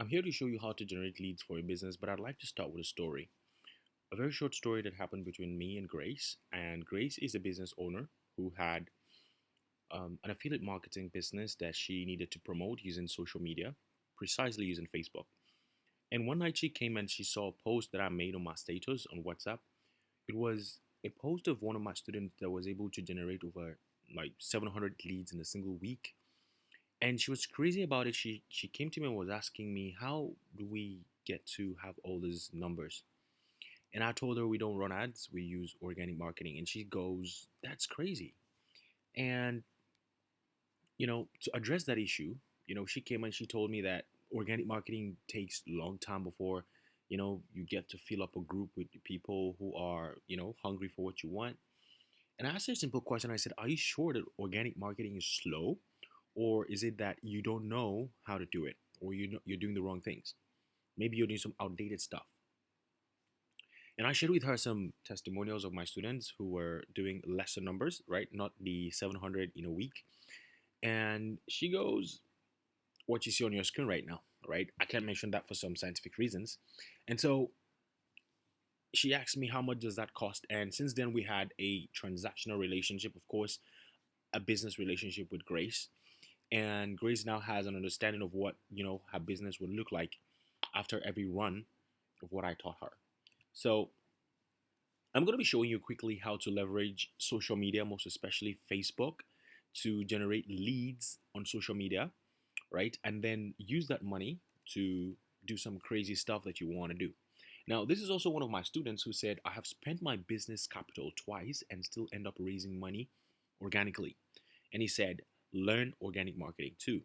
I'm here to show you how to generate leads for your business, but I'd like to start with a story. A very short story that happened between me and Grace. And Grace is a business owner who had an affiliate marketing business that she needed to promote using social media, precisely using Facebook. And one night she came and she saw a post that I made on my status on WhatsApp. It was a post of one of my students that was able to generate over like 700 leads in a single week. And she was crazy about it. She came to me and was asking me, how do we get to have all these numbers? And I told her we don't run ads, we use organic marketing. And she goes, that's crazy. And to address that issue, she came and she told me that organic marketing takes a long time before you get to fill up a group with people who are hungry for what you want. And I asked her a simple question. I said, are you sure that organic marketing is slow, or is it that you don't know how to do it, or you're doing the wrong things? Maybe you're doing some outdated stuff. And I shared with her some testimonials of my students who were doing lesser numbers, right? Not the 700 in a week. And she goes, what you see on your screen right now, right? I can't mention that for some scientific reasons. And so she asked me, how much does that cost? And since then, we had a transactional relationship, of course, a business relationship with Grace. And Grace now has an understanding of what, her business would look like after every run of what I taught her. So I'm going to be showing you quickly how to leverage social media, most especially Facebook, to generate leads on social media, right? And then use that money to do some crazy stuff that you want to do. Now, this is also one of my students who said, I have spent my business capital twice and still end up raising money organically. And he said, learn organic marketing too.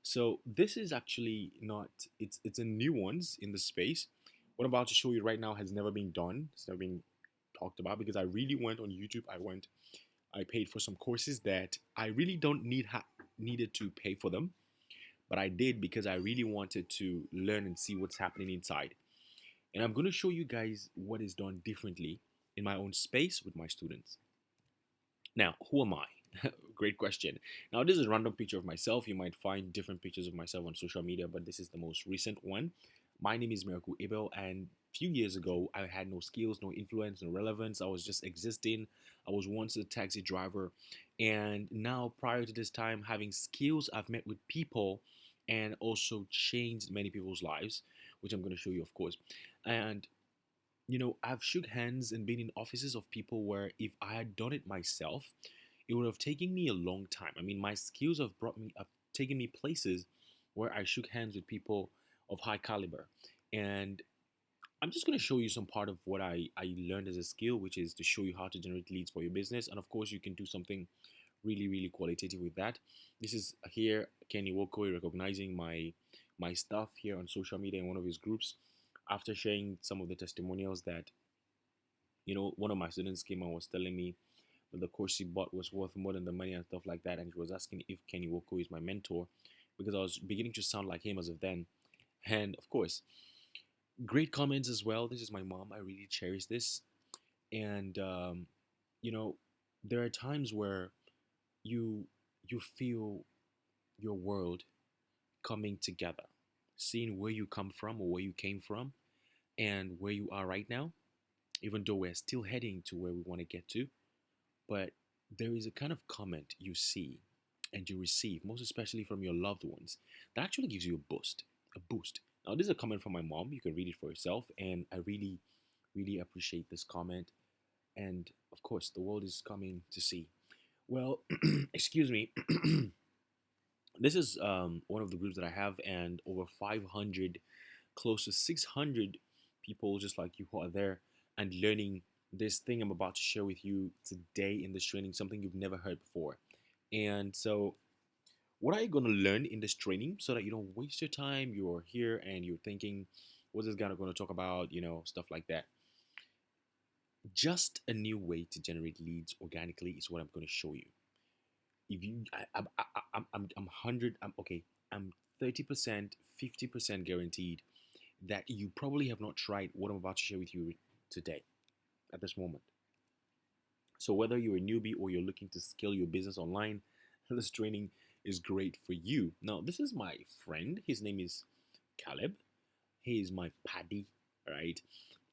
So this is actually not, it's a new ones in the space. What I'm about to show you right now has never been done. It's never been talked about because I really went on YouTube. I paid for some courses that I really don't needed to pay for them, but I did because I really wanted to learn and see what's happening inside. And I'm going to show you guys what is done differently in my own space with my students. Now, who am I? Great question. Now, this is a random picture of myself. You might find different pictures of myself on social media, but this is the most recent one. My name is Miracle Abel, and a few years ago, I had no skills, no influence, no relevance. I was just existing. I was once a taxi driver, and now, prior to this time, having skills, I've met with people and also changed many people's lives, which I'm going to show you, of course. And I've shook hands and been in offices of people where if I had done it myself, it would have taken me a long time. I mean, my skills have taken me places where I shook hands with people of high caliber. And I'm just going to show you some part of what I learned as a skill, which is to show you how to generate leads for your business. And of course, you can do something really, really qualitative with that. This is here, Kenny Wokoi recognizing my stuff here on social media in one of his groups after sharing some of the testimonials that, one of my students came and was telling me that the course he bought was worth more than the money and stuff like that. And he was asking if Kenny Woko is my mentor because I was beginning to sound like him as of then. And of course, great comments as well. This is my mom. I really cherish this. And, you know, there are times where you you feel your world coming together, seeing where you come from or where you came from and where you are right now, even though we're still heading to where we want to get to. But there is a kind of comment you see and you receive, most especially from your loved ones, that actually gives you a boost. A boost. Now, this is a comment from my mom. You can read it for yourself, and I really, really appreciate this comment. And of course, the world is coming to see. Well, excuse me. This is one of the groups that I have, and over 500, close to 600 people just like you who are there and learning this thing I'm about to share with you today in this training, something you've never heard before. And so, what are you going to learn in this training so that you don't waste your time? You're here and you're thinking, what's this guy going to talk about? Stuff like that. Just a new way to generate leads organically is what I'm going to show you. If you, I'm 100, I'm okay, I'm 30%, 50% guaranteed that you probably have not tried what I'm about to share with you today at this moment. So whether you're a newbie or you're looking to scale your business online, this training is great for you. Now, this is my friend. His name is Caleb. He is my paddy, right?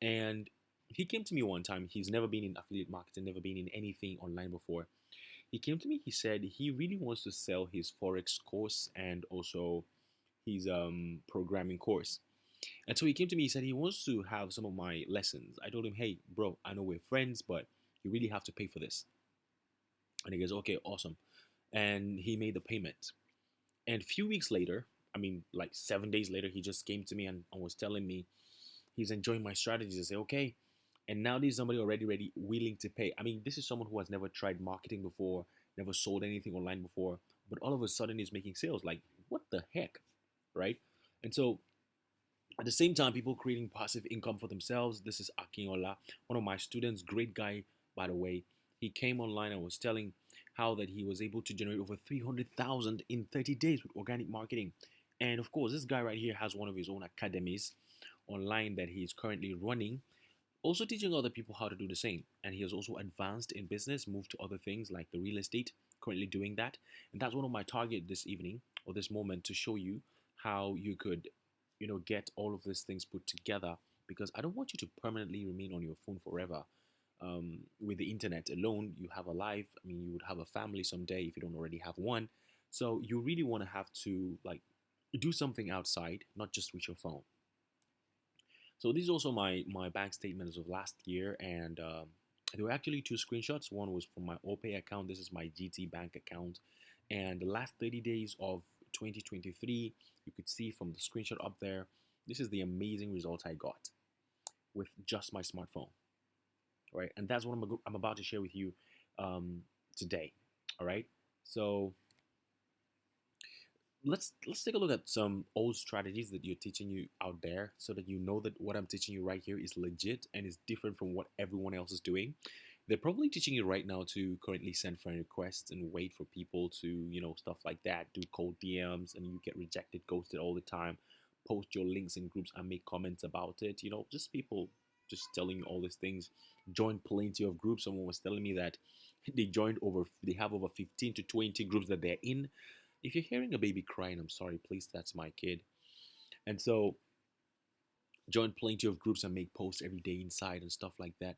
And he came to me one time. He's never been in affiliate marketing, never been in anything online before. He came to me. He said he really wants to sell his forex course and also his programming course. And so he came to me. He said he wants to have some of my lessons. I told him, hey, bro, I know we're friends, but you really have to pay for this. And he goes, okay, awesome. And he made the payment. And a few weeks later, I mean, like 7 days later, he just came to me and was telling me he's enjoying my strategies. I say, okay. And now there's somebody already ready, willing to pay. I mean, this is someone who has never tried marketing before, never sold anything online before, but all of a sudden he's making sales. Like, what the heck, right? And so at the same time, people creating passive income for themselves. This is Akinola, one of my students, great guy, by the way. He came online and was telling how that he was able to generate over 300,000 in 30 days with organic marketing. And of course, this guy right here has one of his own academies online that he is currently running, also teaching other people how to do the same. And he has also advanced in business, moved to other things like the real estate, currently doing that. And that's one of my target this evening or this moment to show you how you could, get all of these things put together, because I don't want you to permanently remain on your phone forever. With the internet alone, you have a life. I mean, you would have a family someday if you don't already have one. So you really want to have to like do something outside, not just with your phone. So this is also my bank statements of last year, and there were actually two screenshots. One was from my OPay account. This is my GT Bank account, and the last 30 days of 2023, you could see from the screenshot up there. This is the amazing results I got with just my smartphone, right? And that's what I'm about to share with you today. All right. So let's take a look at some old strategies that you're teaching you out there, so that you know that what I'm teaching you right here is legit and is different from what everyone else is doing. They're probably teaching you right now to currently send friend requests and wait for people to, stuff like that, do cold DMs, and you get rejected, ghosted all the time. Post your links in groups and make comments about it. Just people just telling you all these things. Join plenty of groups. Someone was telling me that they have over 15 to 20 groups that they're in. If you're hearing a baby crying, I'm sorry, please, that's my kid. And so join plenty of groups and make posts every day inside and stuff like that.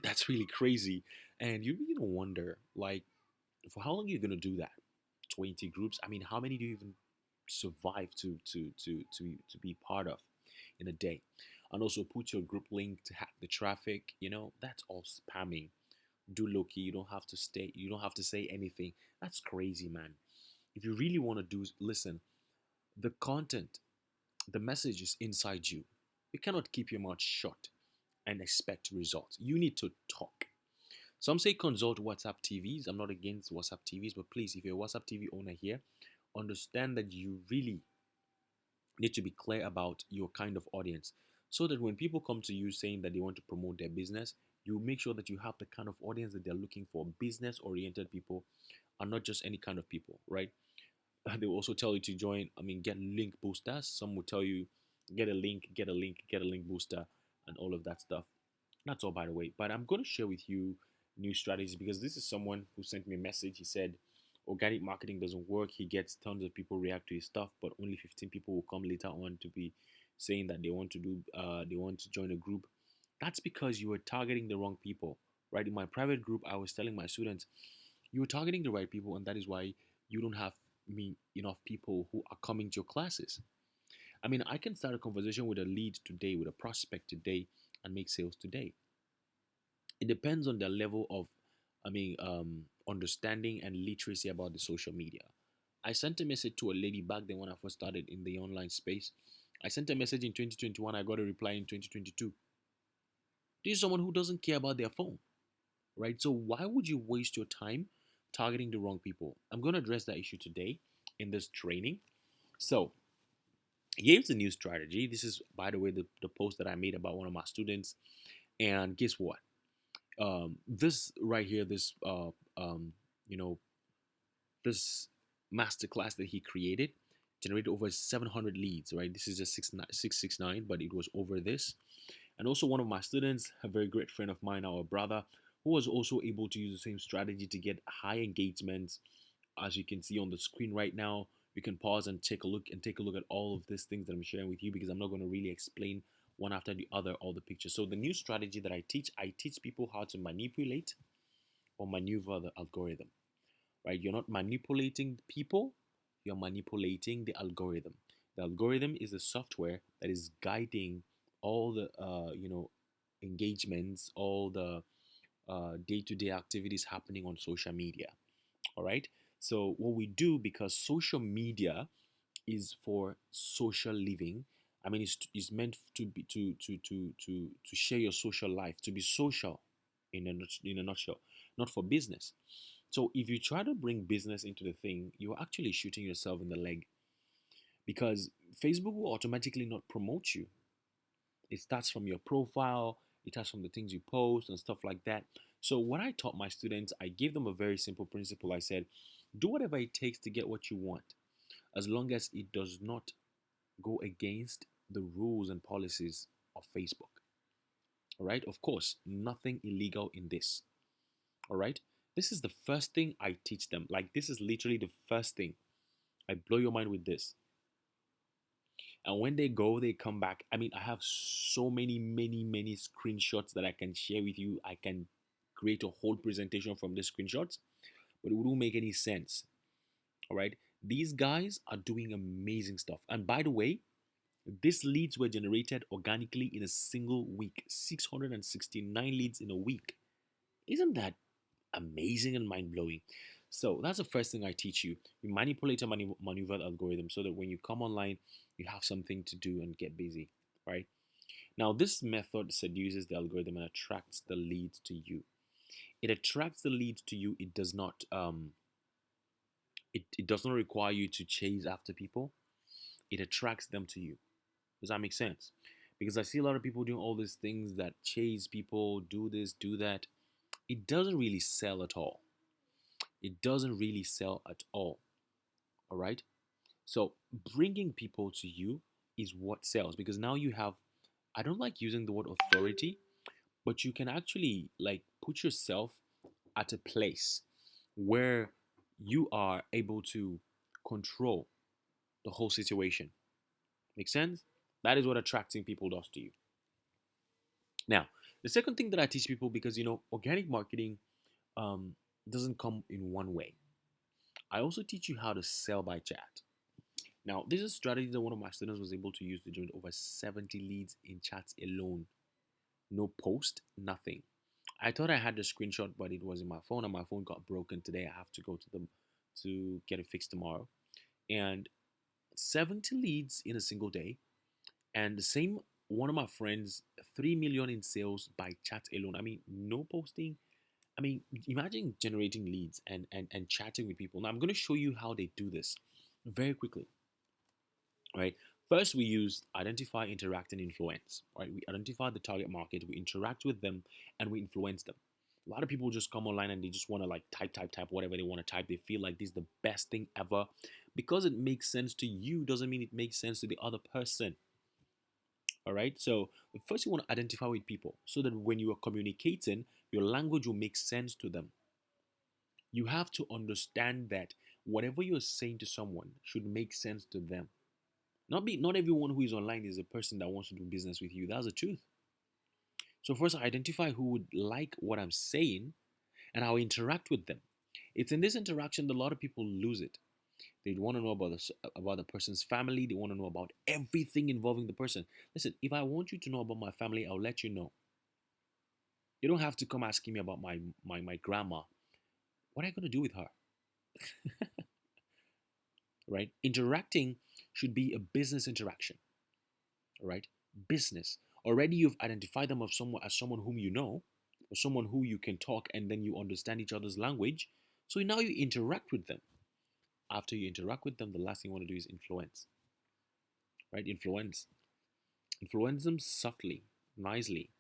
That's really crazy. And you really don't wonder, like, for how long are you gonna do that? 20 groups? I mean, how many do you even survive to be part of in a day? And also put your group link to hack the traffic. That's all spamming. Do low key. You don't have to say anything. That's crazy, man. If you really want to do, listen, the content, the message is inside you. You cannot keep your mouth shut and expect results. You need to talk. Some say consult WhatsApp TVs. I'm not against WhatsApp TVs, but please, if you're a WhatsApp TV owner here, understand that you really need to be clear about your kind of audience, so that when people come to you saying that they want to promote their business, you make sure that you have the kind of audience that they're looking for. Business oriented people are not just any kind of people, right? They will also tell you to join, get link boosters. Some will tell you get a link, get a link, get a link booster, and all of that stuff. That's all, by the way. But I'm going to share with you new strategies, because this is someone who sent me a message. He said organic marketing doesn't work. He gets tons of people react to his stuff, but only 15 people will come later on to be saying that they want to join a group. That's because you are targeting the wrong people, right? In my private group, I was telling my students, you're targeting the right people, and that is why you don't have enough people who are coming to your classes. I mean, I can start a conversation with a lead today, with a prospect today, and make sales today. It depends on their level of, understanding and literacy about the social media. I sent a message to a lady back then when I first started in the online space. I sent a message in 2021. I got a reply in 2022. This is someone who doesn't care about their phone, right? So why would you waste your time targeting the wrong people? I'm going to address that issue today in this training. So here's the new strategy. This is, by the way, the post that I made about one of my students. And guess what? This right here, you know, this masterclass that he created generated over 700 leads, right? This is just 669, but it was over this. And also one of my students, a very great friend of mine, our brother, who was also able to use the same strategy to get high engagements, as you can see on the screen right now. We can pause and take a look at all of these things that I'm sharing with you, because I'm not going to really explain one after the other all the pictures. So the new strategy that I teach people how to manipulate or maneuver the algorithm, right? You're not manipulating people, you're manipulating the algorithm. The algorithm is the software that is guiding all the engagements, all the day-to-day activities happening on social media. All right. So what we do, because social media is for social living. I mean, it's meant to be to share your social life, to be social in a nutshell, not for business. So if you try to bring business into the thing, you're actually shooting yourself in the leg, because Facebook will automatically not promote you. It starts from your profile, it starts from the things you post and stuff like that. So what I taught my students, I gave them a very simple principle. I said, do whatever it takes to get what you want, as long as it does not go against the rules and policies of Facebook. All right. Of course, nothing illegal in this. All right. This is the first thing I teach them. Like, this is literally the first thing. I blow your mind with this. And when they go, they come back. I mean, I have so many screenshots that I can share with you. I can create a whole presentation from the screenshots, but it wouldn't make any sense. All right. These guys are doing amazing stuff. And by the way, these leads were generated organically in a single week. 669 leads in a week. Isn't that amazing and mind blowing? So that's the first thing I teach you. You manipulate and maneuver the algorithm so that when you come online, you have something to do and get busy, right? Now, this method seduces the algorithm and attracts the leads to you. It attracts the leads to you. It does not it does not require you to chase after people. It attracts them to you. Does that make sense? Because I see a lot of people doing all these things that chase people, do this, do that. It doesn't really sell at all. It doesn't really sell at all. All right. So bringing people to you is what sells, because now you have, I don't like using the word authority, but you can actually like put yourself at a place where you are able to control the whole situation. Make sense? That is what attracting people does to you. Now, the second thing that I teach people, because organic marketing um, doesn't come in one way. I also teach you how to sell by chat. Now, this is a strategy that one of my students was able to use to generate over 70 leads in chats alone. No post, nothing. I thought I had the screenshot, but it was in my phone, and my phone got broken today. I have to go to get it fixed tomorrow. And 70 leads in a single day, and the same one of my friends, 3 million in sales by chat alone. I mean, no posting. I mean, imagine generating leads and chatting with people. Now, I'm going to show you how they do this very quickly, right? First, we use identify, interact, and influence, right? We identify the target market, we interact with them, and we influence them. A lot of people just come online and they just want to like type whatever they want to type. They feel like this is the best thing ever. Because it makes sense to you doesn't mean it makes sense to the other person. All right. So first, you want to identify with people so that when you are communicating, your language will make sense to them. You have to understand that whatever you're saying to someone should make sense to them. Not everyone who is online is a person that wants to do business with you. That's the truth. So first, I identify who would like what I'm saying, and I'll interact with them. It's in this interaction that a lot of people lose it. They want to know about the person's family. They want to know about everything involving the person. Listen, if I want you to know about my family, I'll let you know. You don't have to come asking me about my grandma. What are you going to do with her? Right? Interacting should be a business interaction. Right? Business. Already you've identified them as someone whom you know, or someone who you can talk and then you understand each other's language. So now you interact with them. After you interact with them, the last thing you want to do is influence. Right? Influence them softly, nicely.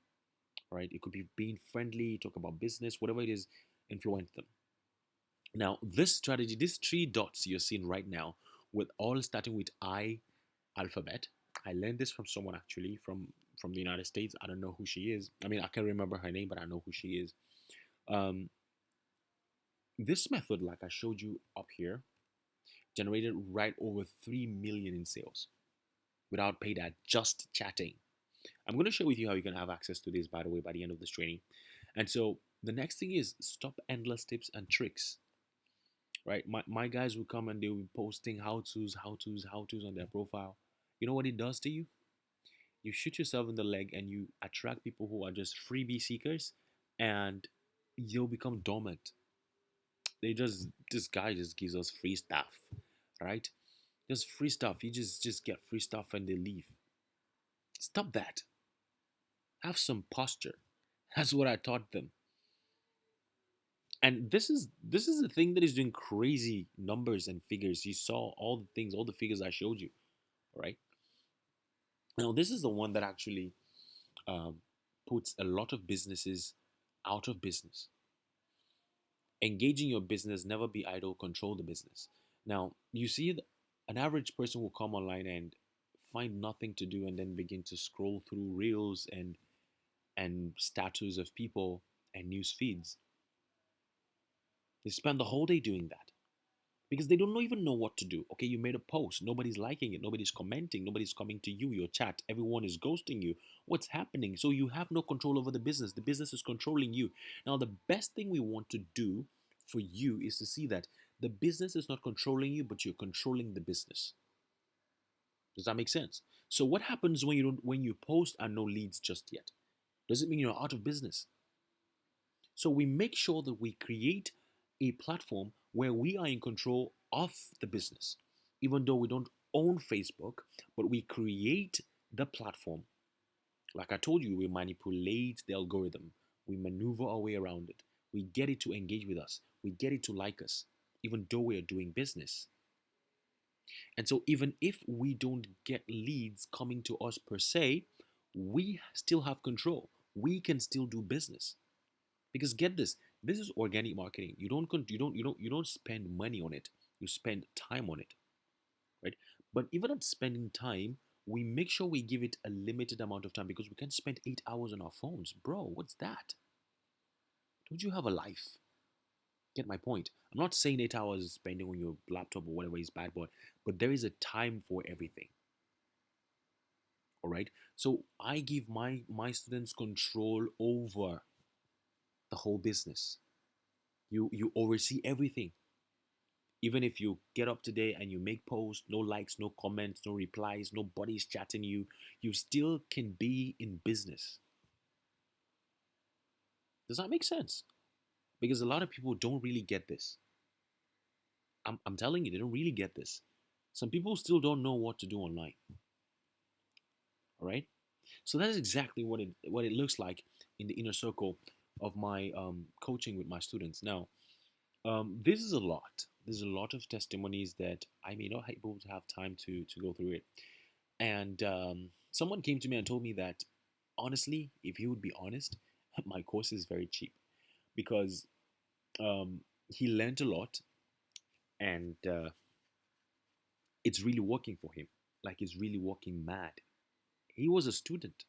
Right? It could be being friendly, talk about business, whatever it is, influence them. Now, this strategy, these three dots you're seeing right now, with all starting with I alphabet. I learned this from someone actually from the United States. I don't know who she is. I mean, I can't remember her name, but I know who she is. Um, this method, like I showed you up here, generated right over 3 million in sales without paid ad, just chatting. I'm going to share with you how you can have access to this, by the way, by the end of this training. And so the next thing is stop endless tips and tricks, right? My guys will come and they'll be posting how to's on their profile. You know what it does to you? You shoot yourself in the leg and you attract people who are just freebie seekers, and you'll become dormant. This guy just gives us free stuff, right? Just free stuff. You just get free stuff and they leave. Stop that. Have some posture. That's what I taught them. And this is the thing that is doing crazy numbers and figures. You saw all the things, all the figures I showed you, right? Now this is the one that actually um, puts a lot of businesses out of business. Engaging your business, never be idle, control the business. Now you see an average person will come online and find nothing to do and then begin to scroll through reels and status of people and news feeds. They spend the whole day doing that because they don't even know what to do. Okay, you made a post, nobody's liking it, nobody's commenting, nobody's coming to you, your chat, everyone is ghosting you. What's happening? So you have no control over the business is controlling you. Now, the best thing we want to do for you is to see that the business is not controlling you, but you're controlling the business. Does that make sense? So what happens when you post and no leads just yet? Does it mean you're out of business? So we make sure that we create a platform where we are in control of the business, even though we don't own Facebook, but we create the platform. Like I told you, we manipulate the algorithm, we maneuver our way around it, we get it to engage with us, we get it to like us, even though we are doing business. And so, even if we don't get leads coming to us per se, we still have control. We can still do business. Because get this is organic marketing. You don't spend money on it. You spend time on it, right? But even at spending time, we make sure we give it a limited amount of time because we can spend 8 hours on our phones, bro. What's that? Don't you have a life? Get my point? I'm not saying 8 hours spending on your laptop or whatever is bad, but there is a time for everything. All right. So I give my students control over the whole business. You oversee everything. Even if you get up today and you make posts, no likes, no comments, no replies, nobody's chatting you still can be in business. Does that make sense? Because a lot of people don't really get this. I'm telling you, they don't really get this. Some people still don't know what to do online. All right. So that is exactly what it looks like in the inner circle of my coaching with my students. Now, this is a lot. There's a lot of testimonies that I may not be able to have time to go through it. And someone came to me and told me that honestly, if he would be honest, my course is very cheap because he learned a lot and it's really working for him. Like it's really working mad. He was a student.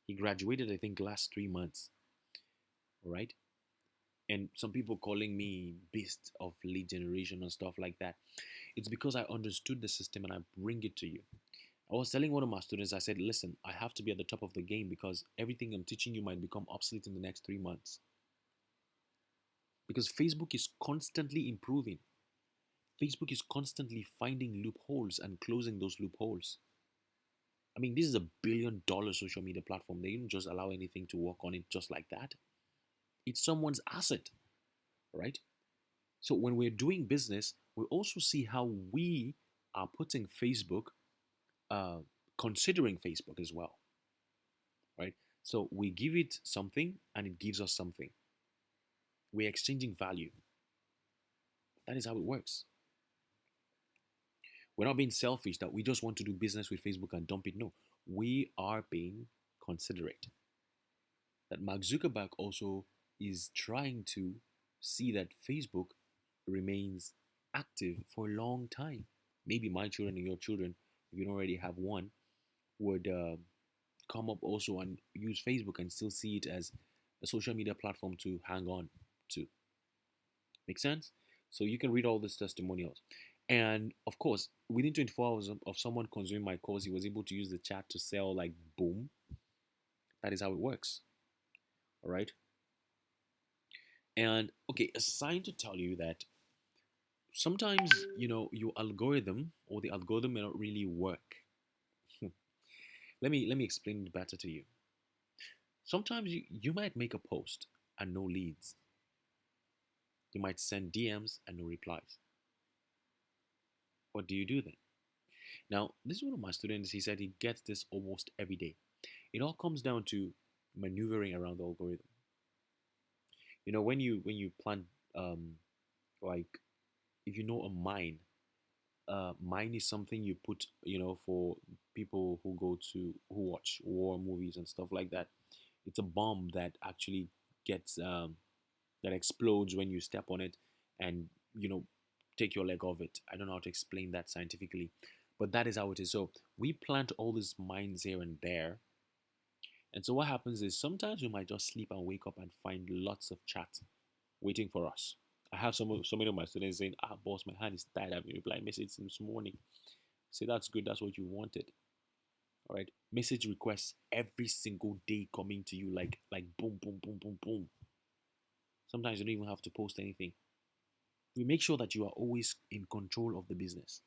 He graduated, I think, last 3 months. All right. And some people calling me beast of lead generation and stuff like that. It's because I understood the system and I bring it to you. I was telling one of my students, I said, listen, I have to be at the top of the game because everything I'm teaching you might become obsolete in the next 3 months. Because Facebook is constantly improving. Facebook is constantly finding loopholes and closing those loopholes. I mean, this is $1 billion social media platform. They didn't just allow anything to work on it just like that. It's someone's asset, right? So when we're doing business, we also see how we are putting Facebook, uh, considering Facebook as well, right? So we give it something and it gives us something. We're exchanging value. That is how it works. We're not being selfish that we just want to do business with Facebook and dump it. No, we are being considerate. That Mark Zuckerberg also is trying to see that Facebook remains active for a long time. Maybe my children and your children, if you don't already have one, would come up also and use Facebook and still see it as a social media platform to hang on to. Make sense? So you can read all these testimonials. And of course, within 24 hours of someone consuming my course, he was able to use the chat to sell like boom. That is how it works. All right. And okay, a sign to tell you that sometimes, your algorithm or the algorithm may not really work. Let me explain it better to you. Sometimes you might make a post and no leads. You might send DMs and no replies. What do you do then? Now, this is one of my students. He said he gets this almost every day. It all comes down to maneuvering around the algorithm. When you plant, um, like, if you know a mine, mine is something you put, for people who watch war movies and stuff like that. It's a bomb that actually gets that explodes when you step on it, and you know take your leg off it. I don't know how to explain that scientifically, but that is how it is. So we plant all these mines here and there, and so what happens is sometimes we might just sleep and wake up and find lots of chat waiting for us. I have so many of my students saying, "Ah, boss, my hand is tired. I've been replying message since morning." Say that's good. That's what you wanted. All right. Message requests every single day coming to you like boom, boom, boom, boom, boom. Sometimes you don't even have to post anything. We make sure that you are always in control of the business.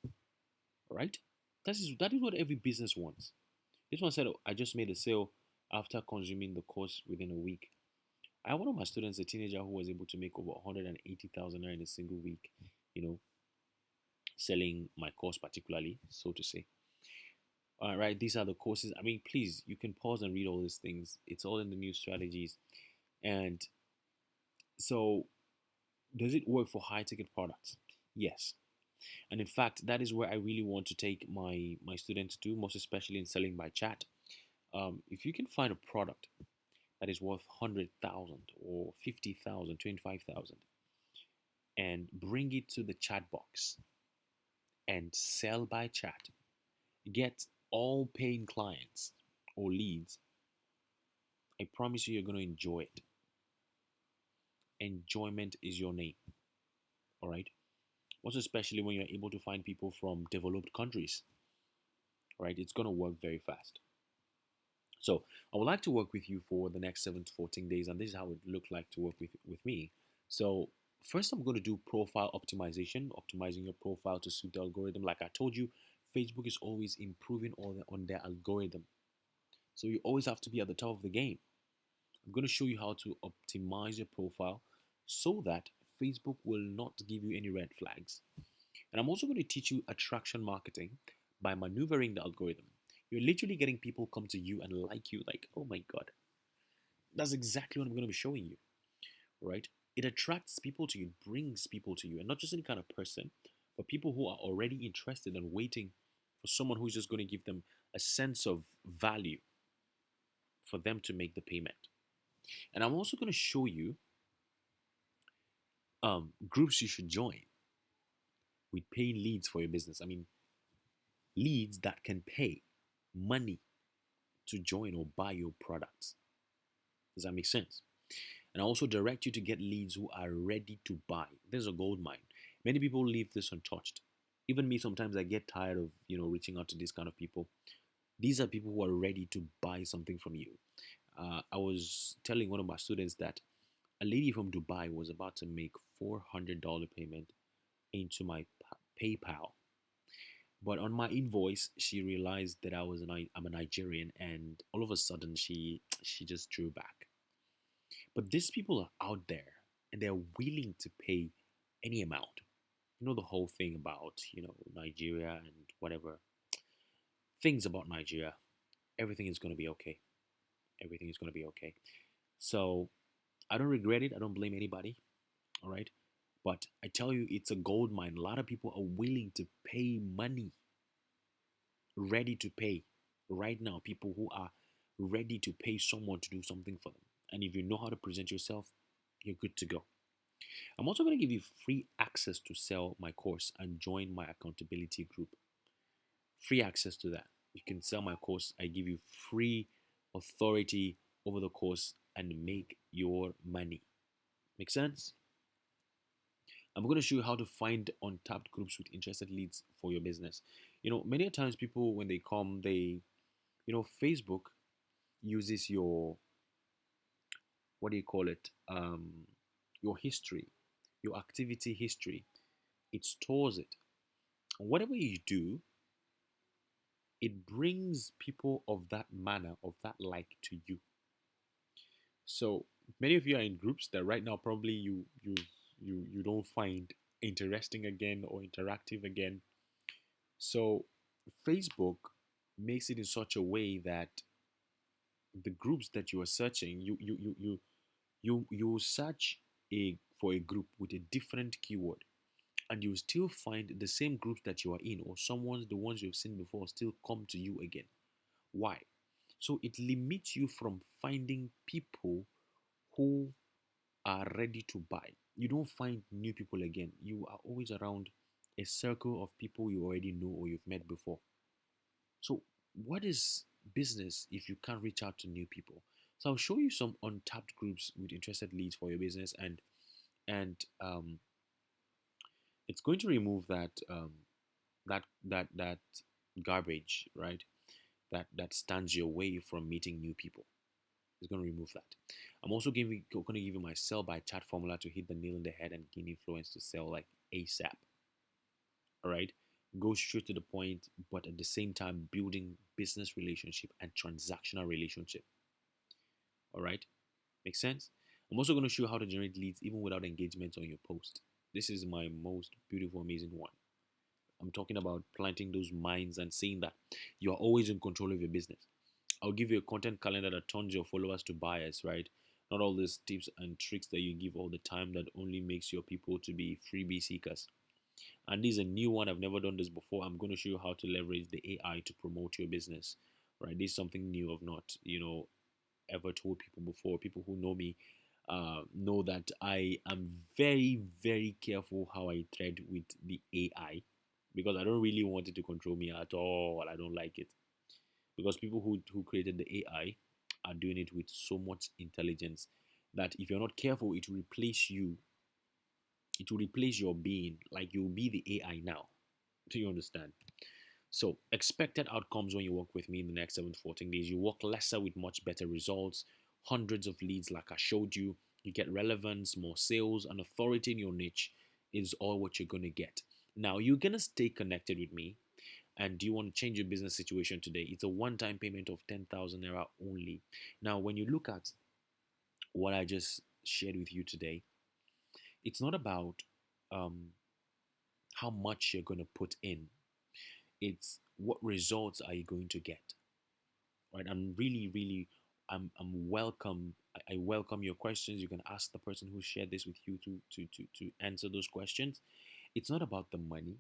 All right. That is what every business wants. This one said, "Oh, I just made a sale after consuming the course within a week." I have one of my students, a teenager, who was able to make over 180,000 in a single week. You know, selling my course particularly, so to say. All right, these are the courses. I mean, please, you can pause and read all these things. It's all in the new strategies. And so, does it work for high ticket products? Yes. And in fact, that is where I really want to take my students to, most especially in selling by chat. If you can find a product that is worth 100,000 or 50,000, 25,000, and bring it to the chat box and sell by chat, get all paying clients or leads, I promise you, you're going to enjoy it. Enjoyment is your name. All right. Also, especially when you're able to find people from developed countries, right? It's going to work very fast. So, I would like to work with you for the next 7 to 14 days, and this is how it look like to work with me. So, first, I'm going to do profile optimization, optimizing your profile to suit the algorithm. Like I told you, Facebook is always improving on their algorithm. So, you always have to be at the top of the game. I'm going to show you how to optimize your profile so that Facebook will not give you any red flags. And I'm also going to teach you attraction marketing by maneuvering the algorithm. You're literally getting people come to you and like you, like, oh my God, that's exactly what I'm going to be showing you, right? It attracts people to you, it brings people to you, and not just any kind of person, but people who are already interested and waiting for someone who's just going to give them a sense of value for them to make the payment. And I'm also going to show you groups you should join with paying leads for your business. I mean, leads that can pay money to join or buy your products. Does that make sense? And I also direct you to get leads who are ready to buy. There's a gold mine. Many people leave this untouched. Even me, sometimes I get tired of reaching out to these kind of people. These are people who are ready to buy something from you. I was telling one of my students that a lady from Dubai was about to make $400 payment into my PayPal. But on my invoice, she realized that I'm a Nigerian, and all of a sudden she just drew back. But these people are out there, and they're willing to pay any amount. You know the whole thing about Nigeria and whatever things about Nigeria. Everything is gonna be okay. Everything is gonna be okay. So I don't regret it. I don't blame anybody. All right. But I tell you, it's a gold mine. A lot of people are willing to pay money, ready to pay right now. People who are ready to pay someone to do something for them. And if you know how to present yourself, you're good to go. I'm also going to give you free access to sell my course and join my accountability group. Free access to that. You can sell my course. I give you free authority over the course and make your money. Make sense? I'm going to show you how to find untapped groups with interested leads for your business. Many times people, when they come, Facebook uses your, what do you call it? Your history, your activity history. It stores it. And whatever you do, it brings people of that manner, of that like to you. So many of you are in groups that right now probably you don't find interesting again or interactive again. So Facebook makes it in such a way that the groups that you are searching, you search a for a group with a different keyword, and you still find the same groups that you are in, or someone's the ones you've seen before still come to you again. Why? So it limits you from finding people who are ready to buy. You don't find new people again. You are always around a circle of people you already know or you've met before. So, what is business if you can't reach out to new people? So, I'll show you some untapped groups with interested leads for your business, and it's going to remove that garbage, right? That stands your way from meeting new people. It's going to remove that. I'm also going to give you my sell by chat formula to hit the nail in the head and gain influence to sell like ASAP. All right. Go straight to the point, but at the same time, building business relationship and transactional relationship. All right. Makes sense? I'm also going to show you how to generate leads even without engagement on your post. This is my most beautiful, amazing one. I'm talking about planting those minds and saying that you are always in control of your business. I'll give you a content calendar that turns your followers to buyers, right? Not all these tips and tricks that you give all the time that only makes your people to be freebie seekers. And this is a new one. I've never done this before. I'm going to show you how to leverage the AI to promote your business, right? This is something new. I've not, ever told people before. People who know me know that I am very, very careful how I tread with the AI because I don't really want it to control me at all. I don't like it because people who created the AI are doing it with so much intelligence that if you're not careful, it will replace you. It will replace your being. Like you'll be the AI now. Do you understand? So, expected outcomes when you work with me in the next 7 to 14 days. You work lesser with much better results, hundreds of leads, like I showed you. You get relevance, more sales, and authority in your niche is all what you're going to get. Now, you're going to stay connected with me. And do you want to change your business situation today? It's a one time payment of 10,000 naira only. Now, when you look at what I just shared with you today, it's not about um, how much you're going to put in, it's what results are you going to get, right? I'm really, really, I'm welcome. I welcome your questions. You can ask the person who shared this with you to answer those questions. It's not about the money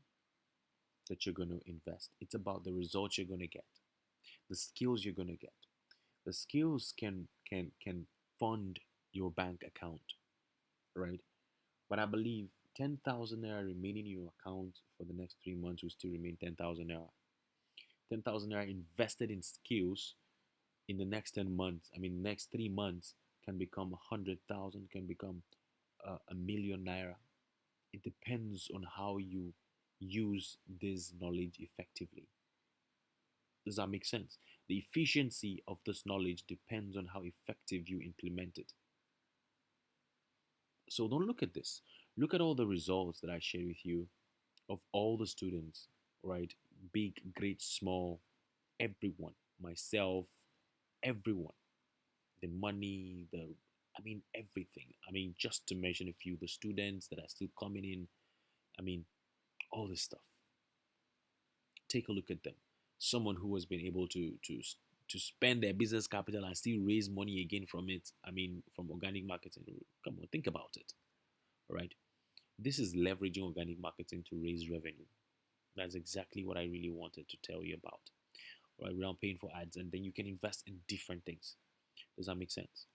that you're going to invest. It's about the results you're going to get, the skills you're going to get. The skills can fund your bank account, right? But I believe 10,000 naira remaining in your account for the next 3 months will still remain 10,000 naira. 10,000 naira invested in skills in the next 10 months, I mean, next 3 months can become 100,000, can become a million naira. It depends on how you use this knowledge effectively. Does that make sense? The efficiency of this knowledge depends on how effective you implement it. So don't look at this. Look at all the results that I share with you of all the students, right? Big, great, small, everyone, myself, everyone. The money, I mean, everything. I mean, just to mention a few, the students that are still coming in, I mean, all this stuff. Take a look at them. Someone who has been able to spend their business capital and still raise money again from it. I mean, from organic marketing. Come on, think about it. All right. This is leveraging organic marketing to raise revenue. That's exactly what I really wanted to tell you about. Right, without paying for ads, and then you can invest in different things. Does that make sense?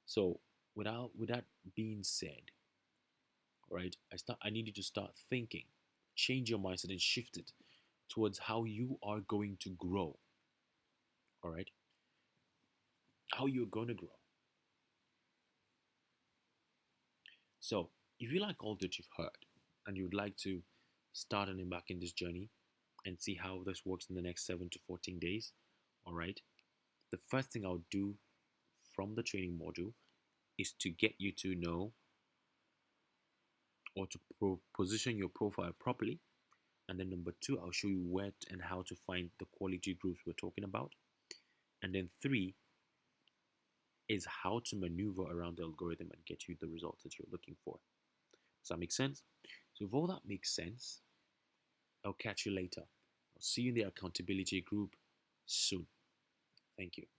So, with that being said, right, I need you to start thinking, change your mindset, and shift it towards how you are going to grow. All right, how you're going to grow. So, if you like all that you've heard, and you'd like to start and embark in this journey and see how this works in the next 7 to 14 days, all right, the first thing I'll do from the training module is to get you to know or to position your profile properly. And then number two, I'll show you where and how to find the quality groups we're talking about. And then three is how to maneuver around the algorithm and get you the results that you're looking for. Does that make sense? So if all that makes sense, I'll catch you later. I'll see you in the accountability group soon. Thank you.